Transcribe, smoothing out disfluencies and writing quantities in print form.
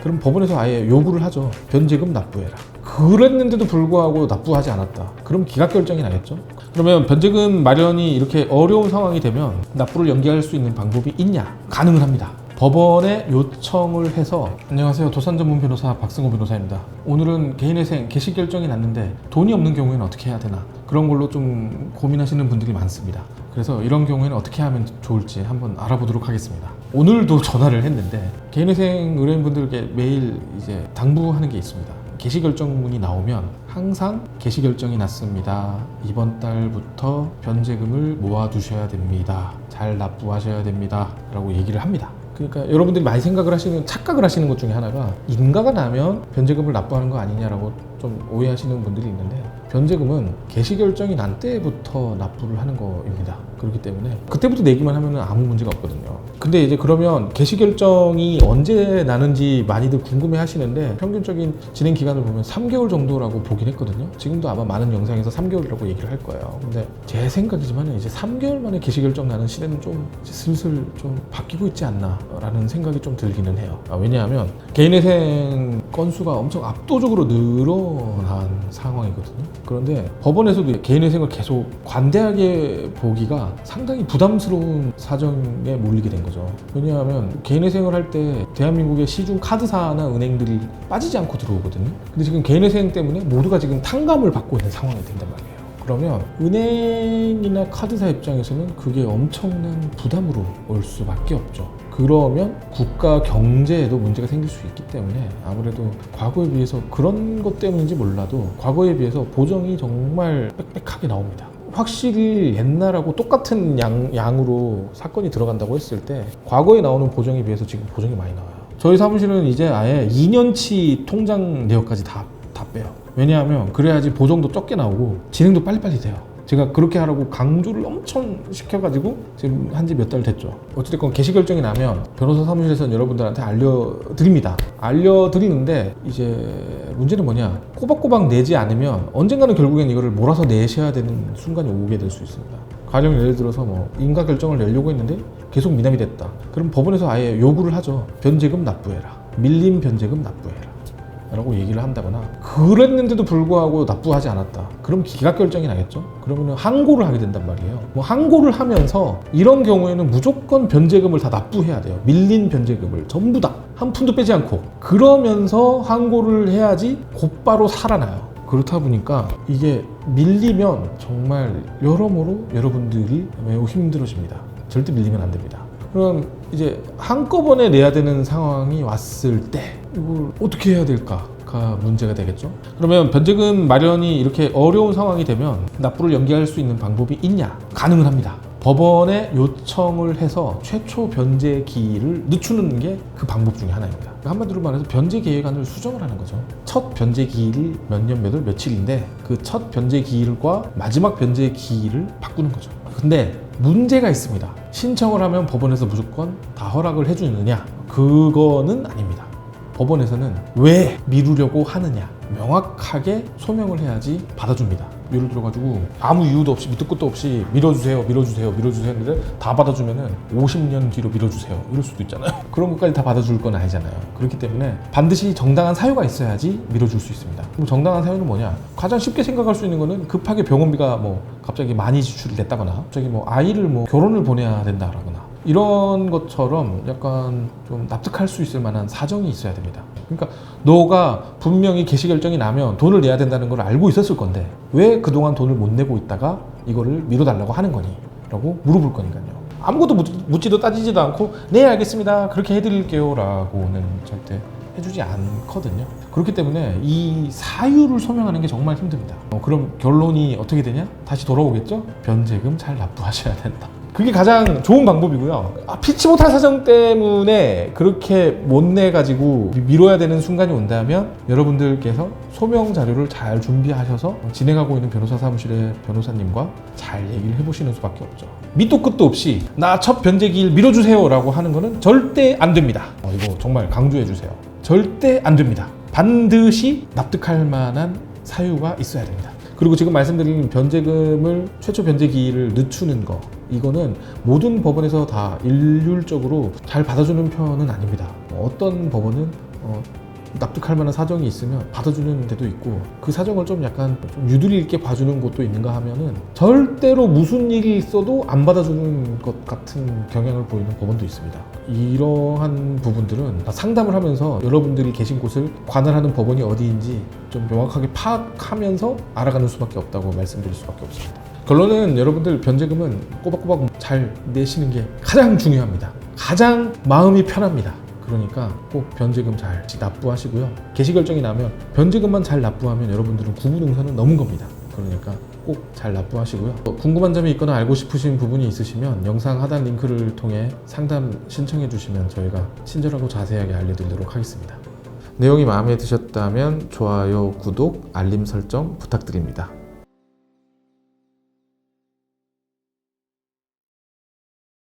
그럼 법원에서 아예 요구를 하죠. 변제금 납부해라. 그랬는데도 불구하고 납부하지 않았다. 그럼 기각결정이 나겠죠. 그러면 변제금 마련이 이렇게 어려운 상황이 되면 납부를 연기할 수 있는 방법이 있냐? 가능을 합니다. 법원에 요청을 해서 안녕하세요, 도산전문 변호사 박승호 변호사입니다. 오늘은 개인회생 개시 결정이 났는데 돈이 없는 경우에는 어떻게 해야 되나, 그런 걸로 좀 고민하시는 분들이 많습니다. 그래서 이런 경우에는 어떻게 하면 좋을지 한번 알아보도록 하겠습니다. 오늘도 전화를 했는데 개인회생 의뢰인분들께 매일 이제 당부하는 게 있습니다. 개시결정문이 나오면 항상 개시결정이 났습니다. 이번 달부터 변제금을 모아두셔야 됩니다. 잘 납부하셔야 됩니다. 라고 얘기를 합니다. 그러니까 여러분들이 많이 착각을 하시는 것 중에 하나가 인가가 나면 변제금을 납부하는 거 아니냐라고 좀 오해하시는 분들이 있는데, 변제금은 개시결정이 난 때부터 납부를 하는 거입니다. 그렇기 때문에 그때부터 내기만 하면 아무 문제가 없거든요. 근데 이제 그러면 개시결정이 언제 나는지 많이들 궁금해 하시는데, 평균적인 진행 기간을 보면 3개월 정도라고 보긴 했거든요. 지금도 아마 많은 영상에서 3개월이라고 얘기를 할 거예요. 근데 제 생각이지만 이제 3개월 만에 개시결정 나는 시대는 좀 슬슬 좀 바뀌고 있지 않나 라는 생각이 좀 들기는 해요. 왜냐하면 개인회생 건수가 엄청 압도적으로 늘어난 상황이거든요. 그런데 법원에서도 개인회생을 계속 관대하게 보기가 상당히 부담스러운 사정에 몰리게 된 거죠. 왜냐하면 개인회생을 할 때 대한민국의 시중 카드사나 은행들이 빠지지 않고 들어오거든요. 근데 지금 개인회생 때문에 모두가 지금 탕감을 받고 있는 상황이 된단 말이에요. 그러면 은행이나 카드사 입장에서는 그게 엄청난 부담으로 올 수밖에 없죠. 그러면 국가 경제에도 문제가 생길 수 있기 때문에 아무래도 과거에 비해서, 그런 것 때문인지 몰라도 과거에 비해서 보정이 정말 빽빽하게 나옵니다. 확실히 옛날하고 똑같은 양으로 사건이 들어간다고 했을 때 과거에 나오는 보정에 비해서 지금 보정이 많이 나와요. 저희 사무실은 이제 아예 2년치 통장 내역까지 다 빼요. 왜냐하면 그래야지 보정도 적게 나오고 진행도 빨리빨리 돼요. 제가 그렇게 하라고 강조를 엄청 시켜가지고 지금 한지 몇 달 됐죠. 어쨌든 개시결정이 나면 변호사 사무실에서는 여러분들한테 알려드립니다. 알려드리는데 이제 문제는 뭐냐, 꼬박꼬박 내지 않으면 언젠가는 결국엔 이거를 몰아서 내셔야 되는 순간이 오게 될 수 있습니다. 가령 예를 들어서 뭐 인가 결정을 내려고 했는데 계속 미납이 됐다. 그럼 법원에서 아예 요구를 하죠. 변제금 납부해라. 밀린 변제금 납부해라 라고 얘기를 한다거나, 그랬는데도 불구하고 납부하지 않았다. 그럼 기각결정이 나겠죠. 그러면 항고를 하게 된단 말이에요. 뭐 항고를 하면서 이런 경우에는 무조건 변제금을 다 납부해야 돼요. 밀린 변제금을 전부 다 한 푼도 빼지 않고. 그러면서 항고를 해야지 곧바로 살아나요. 그렇다 보니까 이게 밀리면 정말 여러모로 여러분들이 매우 힘들어집니다. 절대 밀리면 안 됩니다. 그럼 이제 한꺼번에 내야 되는 상황이 왔을 때 이걸 어떻게 해야 될까가 문제가 되겠죠. 그러면 변제금 마련이 이렇게 어려운 상황이 되면 납부를 연기할 수 있는 방법이 있냐? 가능을 합니다. 법원에 요청을 해서 최초 변제 기일을 늦추는 게 그 방법 중에 하나입니다. 한마디로 말해서 변제 계획안을 수정을 하는 거죠. 첫 변제 기일이 몇 년 몇 월 며칠인데 그 첫 변제 기일과 마지막 변제 기일을 바꾸는 거죠. 근데 문제가 있습니다. 신청을 하면 법원에서 무조건 다 허락을 해주느냐? 그거는 아닙니다. 법원에서는 왜 미루려고 하느냐 명확하게 소명을 해야지 받아줍니다. 예를 들어가지고 아무 이유도 없이 밑도 끝도 없이 밀어주세요 했는데 다 받아주면은 50년 뒤로 밀어주세요 이럴 수도 있잖아요. 그런 것까지 다 받아줄 건 아니잖아요. 그렇기 때문에 반드시 정당한 사유가 있어야지 밀어줄 수 있습니다. 그럼 정당한 사유는 뭐냐? 가장 쉽게 생각할 수 있는 거는 급하게 병원비가 뭐 갑자기 많이 지출이 됐다거나, 갑자기 뭐 아이를 뭐 결혼을 보내야 된다라거나, 이런 것처럼 약간 좀 납득할 수 있을 만한 사정이 있어야 됩니다. 그러니까 너가 분명히 개시결정이 나면 돈을 내야 된다는 걸 알고 있었을 건데 왜 그동안 돈을 못 내고 있다가 이거를 미뤄달라고 하는 거니? 라고 물어볼 거니까요. 아무것도 묻지도 따지지도 않고 네 알겠습니다 그렇게 해드릴게요 라고는 절대 해주지 않거든요. 그렇기 때문에 이 사유를 소명하는 게 정말 힘듭니다. 그럼 결론이 어떻게 되냐? 다시 돌아오겠죠? 변제금 잘 납부하셔야 된다. 그게 가장 좋은 방법이고요. 피치 못할 사정 때문에 그렇게 못 내가지고 미뤄야 되는 순간이 온다면 여러분들께서 소명 자료를 잘 준비하셔서 진행하고 있는 변호사 사무실의 변호사님과 잘 얘기를 해보시는 수밖에 없죠. 밑도 끝도 없이 나 첫 변제기일 밀어주세요 라고 하는 거는 절대 안 됩니다. 이거 정말 강조해 주세요. 절대 안 됩니다. 반드시 납득할 만한 사유가 있어야 됩니다. 그리고 지금 말씀드린 변제금을 최초 변제기일을 늦추는 거, 이거는 모든 법원에서 다 일률적으로 잘 받아주는 편은 아닙니다. 어떤 법원은 납득할 만한 사정이 있으면 받아주는 데도 있고, 그 사정을 좀 약간 좀 유두리 있게 봐주는 곳도 있는가 하면은 절대로 무슨 일이 있어도 안 받아주는 것 같은 경향을 보이는 법원도 있습니다. 이러한 부분들은 상담을 하면서 여러분들이 계신 곳을 관할하는 법원이 어디인지 좀 명확하게 파악하면서 알아가는 수밖에 없다고 말씀드릴 수밖에 없습니다. 결론은 여러분들 변제금은 꼬박꼬박 잘 내시는 게 가장 중요합니다. 가장 마음이 편합니다. 그러니까 꼭 변제금 잘 납부하시고요. 개시결정이 나면 변제금만 잘 납부하면 여러분들은 구부동산은 넘은 겁니다. 그러니까 꼭 잘 납부하시고요. 궁금한 점이 있거나 알고 싶으신 부분이 있으시면 영상 하단 링크를 통해 상담 신청해 주시면 저희가 친절하고 자세하게 알려드리도록 하겠습니다. 내용이 마음에 드셨다면 좋아요, 구독, 알림 설정 부탁드립니다.